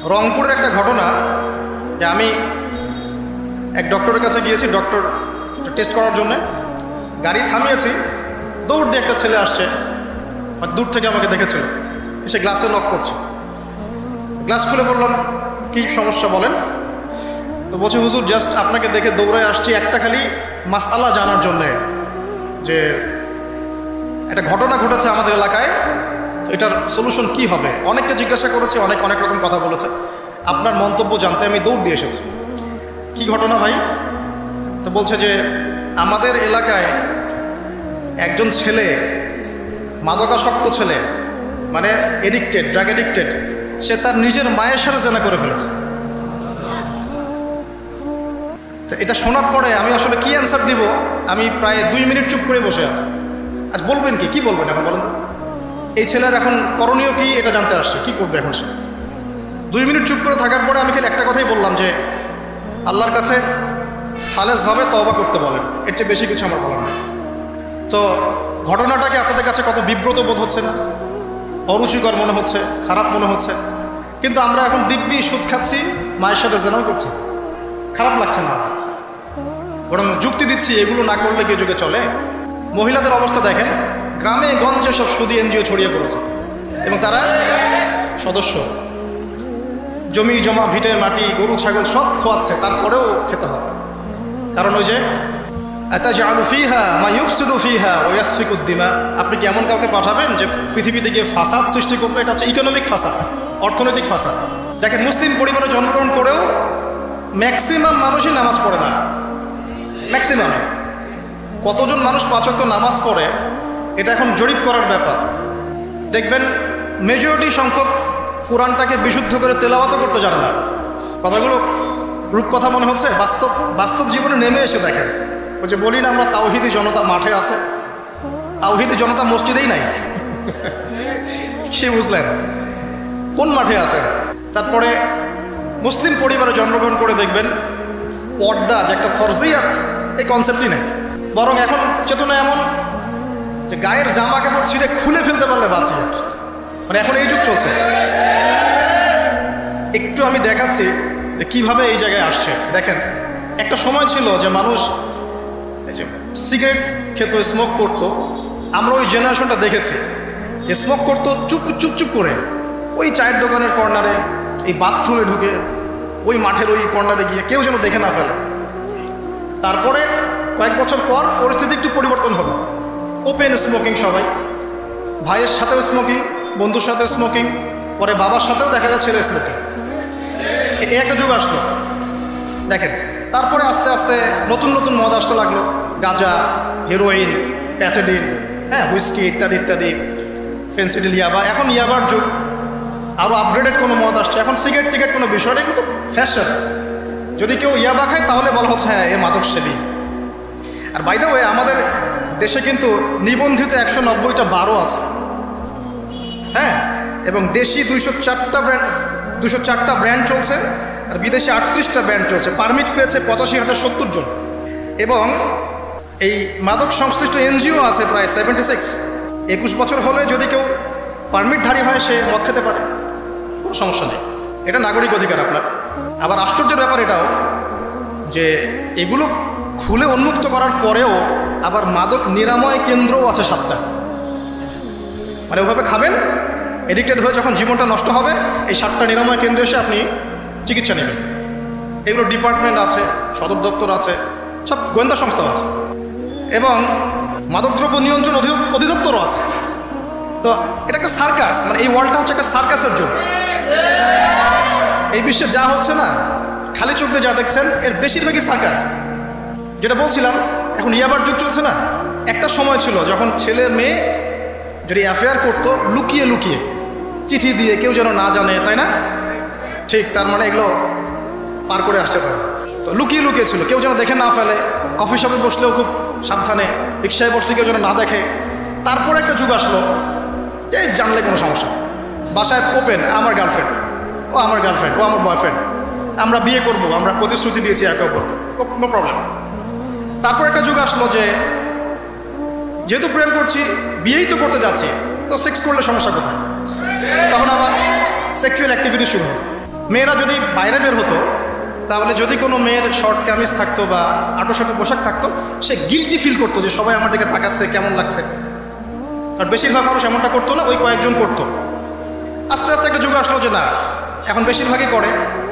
রংপুরের একটা ঘটনা যে আমি এক ডক্টরের কাছে গিয়েছি, ডক্টর টেস্ট করার জন্যে। গাড়ি থামিয়েছি, দৌড় দিয়ে একটা ছেলে আসছে, দূর থেকে আমাকে দেখেছিল, এসে গ্লাসে লক করছে। গ্লাস খুলে বললাম, কি সমস্যা বলেন? তো বলছে, হুজুর জাস্ট আপনাকে দেখে দৌড়ায় আসছি একটা খালি মাসআলা জানার জন্যে, যে একটা ঘটনা ঘটেছে আমাদের এলাকায়, এটার সলিউশন কি হবে। অনেককে জিজ্ঞাসা করেছে, অনেক রকম কথা বলেছে, আপনার মন্তব্য জানতে আমি দৌড় দিয়ে এসেছি। কি ঘটনা ভাই? তো বলছে যে আমাদের এলাকায় একজন ছেলে, মাদকাসক্ত ছেলে, মানে এডিক্টেড, ড্রাগ এডিক্টেড, সে তার নিজের মায়ের সাথে জেনা করে ফেলেছে। তো এটা শোনার পরে আমি আসলে কি অ্যান্সার দিব, আমি প্রায় 2 মিনিট চুপ করে বসে আছি। আজ বলবেন কি বলবেন এখন বলেন? এই ছেলের এখন করণীয় কি এটা জানতে আসছে, কি করবে এখন সে? 2 মিনিট চুপ করে থাকার পরে আমি খালি একটা কথাই বললাম যে আল্লাহর কাছে খালেসভাবে তওবা করতে বলেন, এর চেয়ে বেশি কিছু আমার বলার নেই। তো ঘটনাটাকে আপনাদের কাছে কত বিব্রত বোধ হচ্ছে না? অরুচিকর মনে হচ্ছে, খারাপ মনে হচ্ছে, কিন্তু আমরা এখন দিব্যি সুদ খাচ্ছি, মায়ের সাথে জেনাও করছি। খারাপ লাগছে না, বরং যুক্তি দিচ্ছি এগুলো না করলে কি যুগে চলে? মহিলাদের অবস্থা দেখেন, গ্রামে গঞ্জে সব সুদি এনজিও ছড়িয়ে পড়েছে এবং তারা সদস্য, জমি জমা, ভিটে মাটি, গরু ছাগল সব খোয়াচ্ছে, তারপরেও খেতে হবে। কারণ ওই যে আতাজআলু ফিহা মা ইউফসিদু ফিহা ওয়া ইয়াসফিকুদ দিমা, আপনি কি এমন কাউকে পাঠাবেন যে পৃথিবীতে গিয়ে ফাসাদ সৃষ্টি করবে? এটা হচ্ছে ইকোনমিক ফাসাদ, অর্থনৈতিক ফাসাদ। দেখেন, মুসলিম পরিবারে জন্মগ্রহণ করেও ম্যাক্সিমাম মানুষই নামাজ পড়ে না। ম্যাক্সিমাম কতজন মানুষ 5 ওয়াক্ত নামাজ পড়ে, এটা এখন জরিপ করার ব্যাপার। দেখবেন মেজরিটি সংখ্যক কোরআনটাকে বিশুদ্ধ করে তেলাওয়াতও করতে জানে না। কথাগুলো রূপকথা মনে হচ্ছে, বাস্তব জীবনে নেমে এসে দেখেন। ওই যে বলি না আমরা, তাওহীদি জনতা মাঠে আছে, তাওহীদি জনতা মসজিদেই নাই। কি বুঝলেন? কোন মাঠে আছেন? তারপরে মুসলিম পরিবারে জন্মগ্রহণ করে দেখবেন পর্দা যে একটা ফরজিয়াত, এই কনসেপ্টই নেই। বরং এখন চেতনা এমন যে গায়ের জামা কাপড় ছিঁড়ে খুলে ফেলতে পারলে বাঁচি, মানে এখন এই যুগ চলছে। একটু আমি দেখাচ্ছি যে কীভাবে এই জায়গায় আসছে। দেখেন, একটা সময় ছিল যে মানুষ এই যে সিগারেট খেত, স্মোক করতো। আমরা ওই জেনারেশনটা দেখেছি, স্মোক করতো চুপ করে, ওই চায়ের দোকানের কর্নারে, এই বাথরুমে ঢুকে, ওই মাঠের ওই কর্নারে গিয়ে, কেউ যেন দেখে না ফেলে। তারপরে কয়েক বছর পর পরিস্থিতি একটু পরিবর্তন হলো, ওপেন স্মোকিং, সবাই, ভাইয়ের সাথেও স্মোকিং, বন্ধুর সাথেও স্মোকিং, পরে বাবার সাথেও দেখা যায় ছেলে স্মোকিং। এই একটা যুগ আসলো দেখেন। তারপরে আস্তে আস্তে নতুন মদ আসতে লাগলো, গাঁজা, হেরোইন, প্যাথেডিন, হুইস্কি ইত্যাদি, ফেন্সিডিল, ইয়াবা। এখন ইয়াবার যুগ, আরও আপগ্রেডেড কোনো মদ আসছে। এখন সিগারেট টিকেট কোনো বিষয় নেই, কিন্তু ফ্যাশন। যদি কেউ ইয়াবা খায় তাহলে বলা হচ্ছে হ্যাঁ এ মাদক সেবী। আর বাই দ্য ওয়ে, আমাদের দেশে কিন্তু নিবন্ধিত 190টা বারও আছে, হ্যাঁ, এবং দেশি 204টা ব্র্যান্ড চলছে, আর বিদেশি 38টা ব্র্যান্ড চলছে। পারমিট পেয়েছে 85,070 জন, এবং এই মাদক সংশ্লিষ্ট এনজিও আছে প্রায় 76। 21 বছর হলে যদি কেউ পারমিটধারী হয়, সে মদ খেতে পারে, কোনো সমস্যা নেই। এটা নাগরিক অধিকার আপনার। আবার আশ্চর্যের ব্যাপার এটাও যে এগুলো খুলে উন্মুক্ত করার পরেও আবার মাদক নিরাময় কেন্দ্রও আছে 7টা। মানে ওভাবে খাবেন, এডিক্টেড হয়ে যখন জীবনটা নষ্ট হবে, এই 7টা নিরাময় কেন্দ্রে এসে আপনি চিকিৎসা নেবেন। এগুলো ডিপার্টমেন্ট আছে, সদর দপ্তর আছে, সব গোয়েন্দা সংস্থা আছে, এবং মাদকদ্রব্য নিয়ন্ত্রণ অধিদপ্তরও আছে। তো এটা একটা সার্কাস, মানে এই ওয়ার্ল্ডটা হচ্ছে একটা সার্কাসের যুগ। এই বিশ্বে যা হচ্ছে না, খালি চোখ দিয়ে যা দেখছেন, এর বেশিরভাগই সার্কাস। যেটা বলছিলাম, এখন ইয়াবার যুগ চলছে না। একটা সময় ছিল যখন ছেলে মেয়ে যদি অ্যাফেয়ার করতো লুকিয়ে চিঠি দিয়ে, কেউ যেন না জানে, তাই না? ঠিক, তার মানে এগুলো পার করে আসছে তারা। তো লুকিয়ে ছিল, কেউ যেন দেখে না ফেলে। কফি শপে বসলেও খুব সাবধানে, রিক্সায় বসলে কেউ যেন না দেখে। তারপর একটা যুগ আসলো যে জানলে কোনো সমস্যা, বাসায় ওপেন, আমার গার্লফ্রেন্ড, ও আমার গার্লফ্রেন্ড, ও আমার বয়ফ্রেন্ড, আমরা বিয়ে করব, আমরা প্রতিশ্রুতি দিয়েছি একে অপরকে, নো প্রবলেম। তারপর একটা যুগ আসলো যে যেহেতু প্রেম করছি, বিয়েই তো করতে যাচ্ছি, তো সেক্স করলে সমস্যা কোথায়? তখন আবার সেক্সুয়াল অ্যাক্টিভিটি শুরু হয়। মেয়েরা যদি বাইরে বের হতো, তাহলে যদি কোনো মেয়ের শর্ট কামিজ থাকতো বা আটো-শাটো পোশাক থাকতো, সে গিল্টি ফিল করতো যে সবাই আমার দিকে তাকাচ্ছে, কেমন লাগছে। আর বেশিরভাগ মানুষ এমনটা করতো না, ওই কয়েকজন করতো। আস্তে আস্তে একটা যুগ আসলো যে না, এখন বেশিরভাগই করে,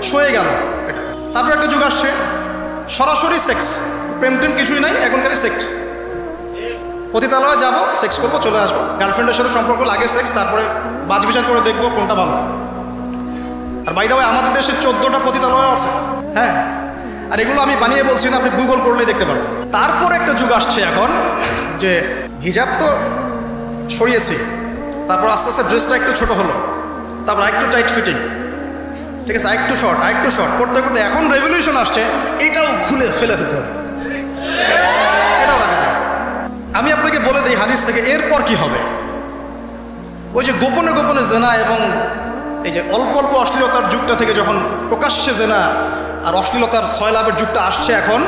সয়ে গেল এটা। তারপর একটা যুগ আসছে সরাসরি সেক্স, প্রেম টেম কিছুই নাই, এখনকারই সেক্স। পতিতালয়ে যাবো, সেক্স করবো, চলে আসবো। গার্লফ্রেন্ডের সাথে সম্পর্ক, লাগে সেক্স, তারপরে বাজ বিচার করে দেখবো কোনটা ভালো। আর বাই দ্য ওয়ে, আমাদের দেশে 14টা পতিতালয় আছে, হ্যাঁ। আর এগুলো আমি বানিয়ে বলছি না, আপনি গুগল করলেই দেখতে পারবেন। তারপর একটা যুগ আসছে এখন যে হিজাব তো সরিয়েছি, তারপর আস্তে আস্তে ড্রেসটা একটু ছোট হলো, তারপর একটু টাইট ফিটিং, ঠিক আছে, একটু শর্ট করতে করতে এখন রেভলিউশন আসছে, এটাও খুলে ফেলে দিতে হবে, এটাও রাখা যায়। আমি আপনাকে বলে দিই হাদিস থেকে, এরপর কি হবে? ওই যে গোপনে গোপনে জেনা এবং এই যে অল্প অল্প অশ্লীলতার যুগটা থেকে যখন প্রকাশ্যে জেনা আর অশ্লীলতার সয়লাভের যুগটা আসছে এখন,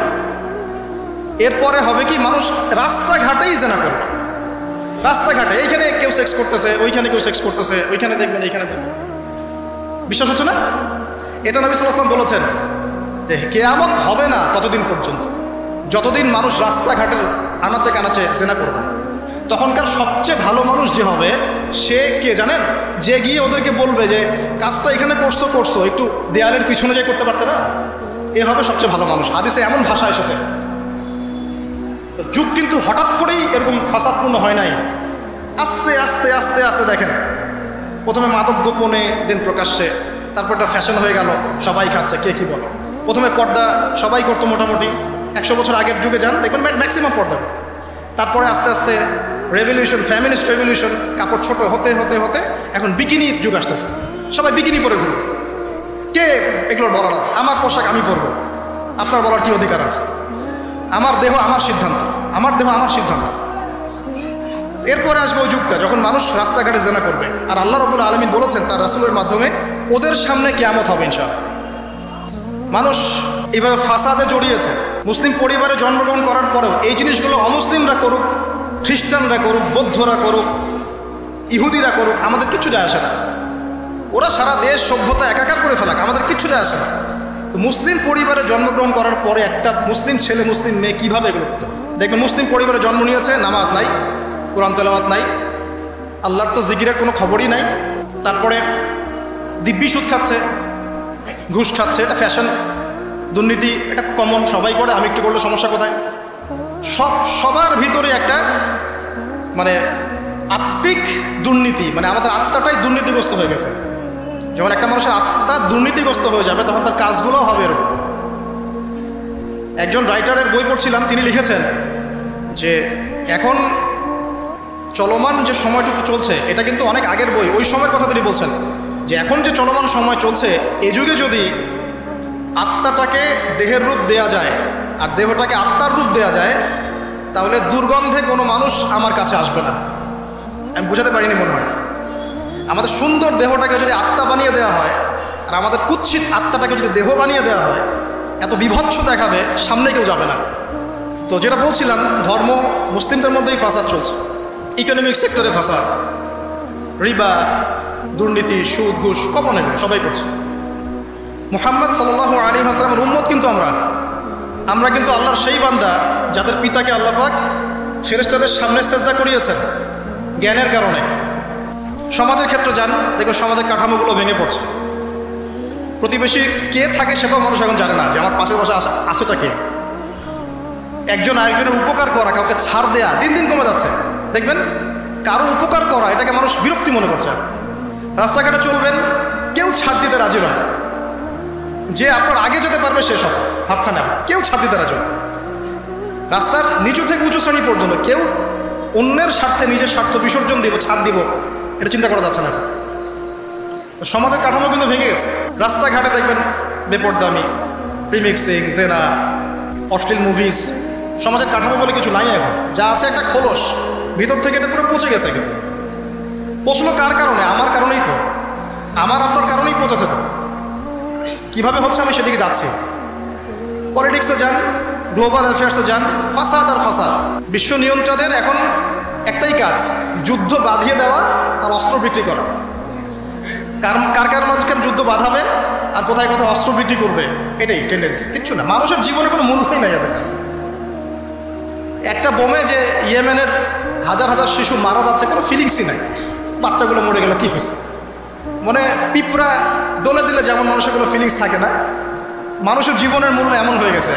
এরপরে হবে কি, মানুষ রাস্তাঘাটেই জেনা করবে। রাস্তাঘাটে এইখানে কেউ সেক্স করতেছে, ওইখানে কেউ সেক্স করতেছে, ওইখানে দেখবেন, এইখানে দেখবেন। বিশ্বাস হচ্ছে না? এটা নবী সাল্লাল্লাহু আলাইহি ওয়াসাল্লাম বলেছেন যে কিয়ামত হবে না ততদিন পর্যন্ত, যতদিন মানুষ রাস্তাঘাটের আনাচে কানাচে জেনা করবে না। তখনকার সবচেয়ে ভালো মানুষ যে হবে, সে কে জানেন? যে গিয়ে ওদেরকে বলবে যে কাজটা এখানে করছো, একটু দেয়ালের পিছনে যে করতে পারতে না, এ হবে সবচেয়ে ভালো মানুষ। হাদিসে এমন ভাষা এসেছে। যুগ কিন্তু হঠাৎ করেই এরকম ফাসাদপূর্ণ হয় নাই, আস্তে আস্তে আস্তে আস্তে দেখেন, প্রথমে মাদক গোপনে, দেন প্রকাশ্যে, তারপর এটা ফ্যাশন হয়ে গেল, সবাই খাচ্ছে, কে কি বলে। প্রথমে পর্দা সবাই করতো মোটামুটি, 100 বছর আগের যুগে যান দেখবেন ম্যাক্সিমাম পর্দা। তারপরে আস্তে আস্তে রেভলিউশন, ফ্যামিনিস্ট রেভলিউশন, কাপড় ছোট হতে হতে হতে এখন বিকিনির যুগ আসতেছে, সবাই বিকিনি পরে ঘুরবে। কে এগুলোর বলার আছে? আমার পোশাক আমি পরবো, আপনার বলার কি অধিকার আছে? আমার দেহ আমার সিদ্ধান্ত, আমার দেহ আমার সিদ্ধান্ত। এরপরে আসবে ওই যুগটা যখন মানুষ রাস্তাঘাটে জেনা করবে, আর আল্লাহ রাব্বুল আলামিন বলেছেন তার রাসূলের মাধ্যমে, ওদের সামনে কিয়ামত হবে ইনশাআল্লাহ। মানুষ এইভাবে ফাসাদে জড়িয়েছে। মুসলিম পরিবারে জন্মগ্রহণ করার পরেও এই জিনিসগুলো অমুসলিমরা করুক, খ্রিস্টানরা করুক, বৌদ্ধরা করুক, ইহুদিরা করুক, আমাদের কিচ্ছু যায় আসে না। ওরা সারা দেশ সভ্যতা একাকার করে ফেলাক, আমাদের কিচ্ছু যায় আসে না। মুসলিম পরিবারে জন্মগ্রহণ করার পরে একটা মুসলিম ছেলে, মুসলিম মেয়ে কীভাবে এগুলো করতে হবে? দেখবেন মুসলিম পরিবারে জন্ম নিয়েছে, নামাজ নাই, কোরআন তেলাওয়াত নাই, আল্লাহর তো জিকিরের কোনো খবরই নাই। তারপরে দিব্যি সুদ খাচ্ছে, ঘুষ খাচ্ছে, এটা ফ্যাশন। দুর্নীতি এটা কমন, সবাই করে, আমি একটু করলে সমস্যা কোথায়? সবার ভিতরে একটা মানে আত্মিক দুর্নীতি, মানে আমাদের আত্মাটাই দুর্নীতিগ্রস্ত হয়ে গেছে। যখন একটা মানুষের আত্মা দুর্নীতিগ্রস্ত হয়ে যাবে, তখন তার কাজগুলোও হবে এরকম। একজন রাইটারের বই পড়ছিলাম, তিনি লিখেছেন যে এখন চলমান যে সময়টুকু চলছে, এটা কিন্তু অনেক আগের বই, ওই সময়ের কথা তিনি বলছেন যে এখন যে চলমান সময় চলছে, এই যুগে যদি আত্মাটাকে দেহের রূপ দেয়া যায় আর দেহটাকে আত্মার রূপ দেয়া যায়, তাহলে দুর্গন্ধে কোনো মানুষ আমার কাছে আসবে না। আমি বোঝাতে পারিনি মনে হয়। আমাদের সুন্দর দেহটাকে যদি আত্মা বানিয়ে দেওয়া হয়, আর আমাদের কুৎসিত আত্মাটাকে যদি দেহ বানিয়ে দেওয়া হয়, এত বিভৎস দেখাবে, সামনে কেউ যাবে না। তো যেটা বলছিলাম, ধর্ম মুসলিমদের মধ্যেই ফাসাদ চলছে, ইকোনমিক সেক্টরে ফাসাদ, রিবা, দুর্নীতি, সুদ, ঘুষ, কমন, এগুলো সবাই করছে। মুহাম্মদ সাল্লাল্লাহু আলাইহি ওয়াসাল্লামের উম্মত কিন্তু আমরা কিন্তু আল্লাহর সেই বান্দা যাদের পিতাকে আল্লাহ পাক ফেরেশতাদের সামনে সেজদা করিয়েছেন জ্ঞানের কারণে। সমাজের ক্ষেত্রে যান, দেখবেন সমাজের কাঠামোগুলো ভেঙে পড়ছে। প্রতিবেশী কে থাকে সেটাও মানুষ এখন জানে না, যে আমার পাশের বাসা আছেটা কে। একজন আরেকজনের উপকার করা, কাউকে ছাড় দেয়া দিন দিন কমে যাচ্ছে। দেখবেন কারো উপকার করা, এটাকে মানুষ বিরক্তি মনে করছে। রাস্তাঘাটে চলবেন, কেউ ছাড় দিতে রাজি নয়। যে আপনার আগে যেতে পারবে সে সফল, ভাবখানা, কেউ ছাড় দিতে রাজি নয়। রাস্তার নিচু থেকে উঁচু শ্রেণী পর্যন্ত কেউ অন্যের স্বার্থে নিজের স্বার্থ বিসর্জন দিব, ছাড় দিব, এটা চিন্তা করা যাচ্ছে না। সমাজের কাঠামো কিন্তু ভেঙে গেছে। রাস্তাঘাটে দেখবেন বেপরদামি, প্রিমিক্সিং, জেনা, অশ্লীল মুভিজ। সমাজের কাঠামো বলে কিছু নাই এখন, যা আছে একটা খোলস, ভিতর থেকে এটা পুরো পচে গেছে। কিন্তু পচলো কার কারণে? আমার কারণেই তো, আমার আপনার কারণেই পচেছে। তো কীভাবে হচ্ছে আমি সেদিকে যাচ্ছি। পলিটিক্সে যান, গ্লোবাল অ্যাফেয়ার্সে যান, ফাসাদ আর ফাসাদ। বিশ্ব নিয়ন্ত্রকদের এখন একটাই কাজ, যুদ্ধ বাঁধিয়ে দেওয়া আর অস্ত্র বিক্রি করা। কার মাঝখানে যুদ্ধ বাঁধাবে আর কোথায় কোথায় অস্ত্র বিক্রি করবে, এটাই টেন্ডেন্সি, কিচ্ছু না। মানুষের জীবনে কোনো মূল্যই নাই এদের কাছে। একটা বোমে যে ইয়েমেনের হাজার হাজার শিশু মারা যাচ্ছে, কোনো ফিলিংসই নাই। বাচ্চাগুলো মরে গেল, কি হয়েছে? মানে পিঁপড়া ডলে দিলে যেমন মানুষের কোনো ফিলিংস থাকে না, মানুষের জীবনের মূল্য এমন হয়ে গেছে।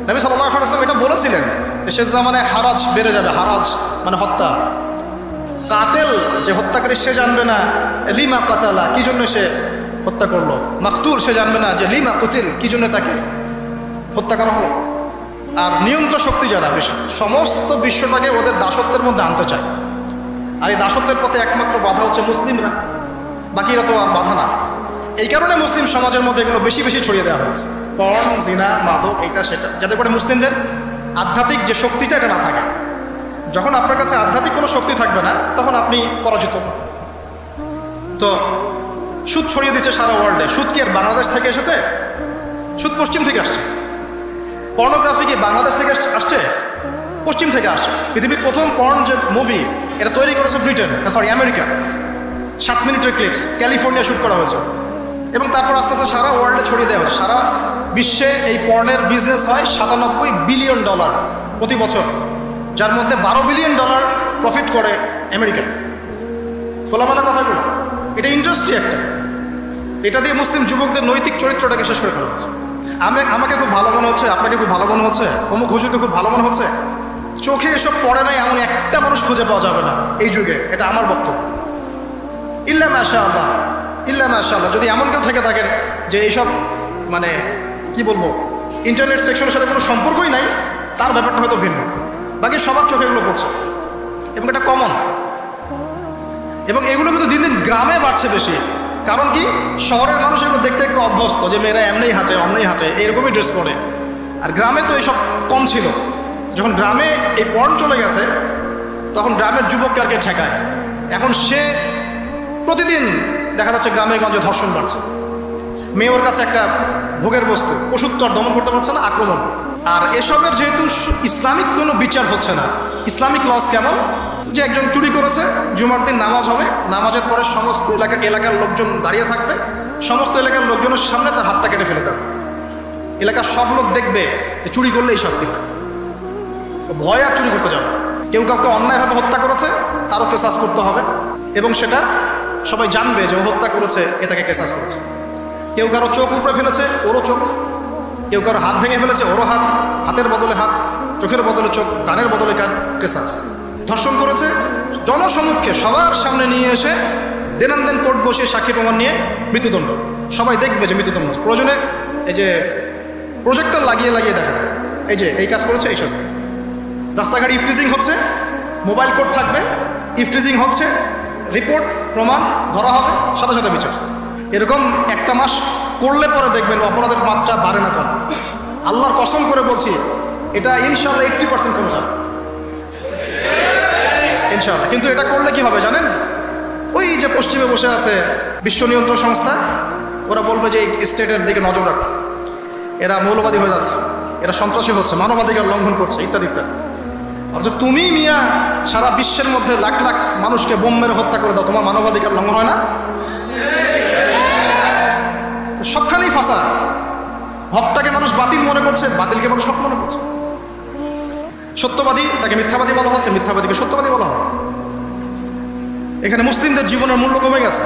নবী সাল্লাল্লাহু আলাইহি ওয়াসাল্লাম এটা বলেছিলেন, শেষ জামানায় হারাজ বেড়ে যাবে। হারাজ মানে হত্যা। কাতেল যে হত্যাকারী সে জানবে না লিমা কাতালা, কি জন্য সে হত্যা করলো। মাকতুল সে জানবে না যে লিমা কুতিল, কি জন্য তাকে হত্যা করা হলো। আর নিয়ন্ত্রণ শক্তি যারা বেশি, সমস্ত বিশ্বটাকে ওদের দাসত্বের মধ্যে আনতে চায়। আর এই দাসত্বের পথে একমাত্র বাধা হচ্ছে মুসলিমরা, বাকিরা তো আর বাধা না। এই কারণে মুসলিম সমাজের মধ্যে এগুলো বেশি বেশি ছড়িয়ে দেওয়া হচ্ছে, পর্ন, জিনা, মাদক, এইটা সেটা, যাতে করে মুসলিমদের আধ্যাত্মিক যে শক্তিটা এটা না থাকে। যখন আপনার কাছে আধ্যাত্মিক কোনো শক্তি থাকবে না, তখন আপনি পরাজিত। তো সুদ ছড়িয়ে দিচ্ছে সারা ওয়ার্ল্ডে। সুদ কি আর বাংলাদেশ থেকে এসেছে? সুদ পশ্চিম থেকে আসছে। পর্নোগ্রাফি কি বাংলাদেশ থেকে আসছে? পশ্চিম থেকে আসছে। পৃথিবীর প্রথম পর্ন যে মুভি, এটা তৈরি করেছে ব্রিটেন, আমেরিকা। 7 মিনিটের ক্লিপস ক্যালিফোর্নিয়া শ্যুট করা হয়েছে, এবং তারপর আস্তে আস্তে সারা ওয়ার্ল্ডে ছড়িয়ে দেওয়া হয়েছে। সারা বিশ্বে এই পর্নের বিজনেস হয় $97 বিলিয়ন প্রতি বছর, যার মধ্যে $12 বিলিয়ন প্রফিট করে আমেরিকা। খোলামেলা কথাগুলো, এটা ইন্ডাস্ট্রি একটা। এটা দিয়ে মুসলিম যুবকদের নৈতিক চরিত্রটাকে শেষ করে ফেলা হচ্ছে। আমাকে খুব ভালো মনে হচ্ছে, আপনাকে খুব ভালো মনে হচ্ছে, অমুক হুজুরকে খুব ভালো মনে হচ্ছে। চোখে এসব পড়ে নাই এমন একটা মানুষ খুঁজে পাওয়া যাবে না এই যুগে, এটা আমার বক্তব্য। ইল্লা মাশাআল্লাহ, ইল্লা মাশাআল্লাহ। যদি এমন কেউ থেকে থাকেন যে এইসব মানে কি বলবো, ইন্টারনেট সেকশনের সাথে কোনো সম্পর্কই নাই, তার ব্যাপারটা হয়তো ভিন্ন। বাকি সবার চোখে এগুলো পড়ছে, এবং এটা কমন। এবং এগুলো কিন্তু দিন দিন গ্রামে বাড়ছে বেশি। কারণ কি, শহরের মানুষ এগুলো দেখতে একটু অভ্যস্ত, যে মেয়েরা এমনি হাঁটে, অমনি হাঁটে, এরকমই ড্রেস পরে। আর গ্রামে তো এইসব কম ছিল। যখন গ্রামে এই পর্ন চলে গেছে, তখন গ্রামের যুবককে আর কে ঠেকায়। এখন সে প্রতিদিন দেখা যাচ্ছে গ্রামে গঞ্জে ধর্ষণ বাড়ছে। মেয়ে ওর কাছে একটা ভোগের বস্তু, পশুত্ব আর দমন করতে পারছে না, আক্রমণ। আর এসবের যেহেতু ইসলামিক কোনো বিচার হচ্ছে না, ইসলামিক লস কেমন, যে একজন চুরি করেছে, জুমার দিন নামাজ হবে, নামাজের পরে সমস্ত এলাকার লোকজন দাঁড়িয়ে থাকবে, সমস্ত এলাকার লোকজনের সামনে তার হাতটা কেটে ফেলে দেবে। এলাকার সব লোক দেখবে যে চুরি করলে এই শাস্তি হয়, ভয় আর চুরি করতে যাবে। কেউ কাউকে অন্যায়ভাবে হত্যা করেছে, তারও কেসাস করতে হবে, এবং সেটা সবাই জানবে যে ও হত্যা করেছে, এ তাকে কেসাস করেছে। কেউ কারো চোখ উপড়ে ফেলেছে, ওরও চোখ। কেউ কারো হাত ভেঙে ফেলেছে, ওরও হাত। হাতের বদলে হাত, চোখের বদলে চোখ, কানের বদলে কান, কেসাস। ধর্ষণ করেছে, জনসমক্ষে সবার সামনে নিয়ে এসে দেনান কোর্ট বসিয়ে সাক্ষী প্রমাণ নিয়ে মৃত্যুদণ্ড। সবাই দেখবে যে মৃত্যুদণ্ড। প্রয়োজনে এই যে প্রজেক্টর লাগিয়ে লাগিয়ে দেখা যায়, এই যে এই কাজ করেছে, এই শাস্তি। রাস্তাঘাটে ইফটিজিং হচ্ছে, মোবাইল কোর্ট থাকবে, ইফটিজিং হচ্ছে, রিপোর্ট প্রমাণ ধরা হবে, সাথে সাথে বিচার। এরকম একটা মাস করলে পরে দেখবেন অপরাধের মাত্রা বাড়ে না কম। আল্লাহর কসম করে বলছি, এটা ইনশাআল্লাহ 80% কমে যাবে ইনশাআল্লাহ। কিন্তু এটা করলে কি হবে জানেন? ওই যে পশ্চিমে বসে আছে বিশ্ব নিয়ন্ত্রণ সংস্থা, ওরা বলবে যে এই স্টেটের দিকে নজর রাখ, এরা মৌলবাদী হয়ে যাচ্ছে, এরা সন্ত্রাসী হচ্ছে, মানবাধিকার লঙ্ঘন করছে, ইত্যাদি ইত্যাদি। অথচ তুমি মিয়া সারা বিশ্বের মধ্যে লাখ লাখ মানুষকে বোম মেরে হত্যা করে দাও, তোমার মানবাধিকার লঙ্ঘন হয় না? তো সবখানেই ফাঁসা। হকটাকে মানুষ বাতিল মনে করছে, বাতিলকে মানুষ হক মনে করছে। সত্যবাদী তাকে মিথ্যাবাদী বলা হচ্ছে, মিথ্যাবাদীকে সত্যবাদী বলা হয়। এখানে মুসলিমদের জীবনের মূল্য কমে গেছে।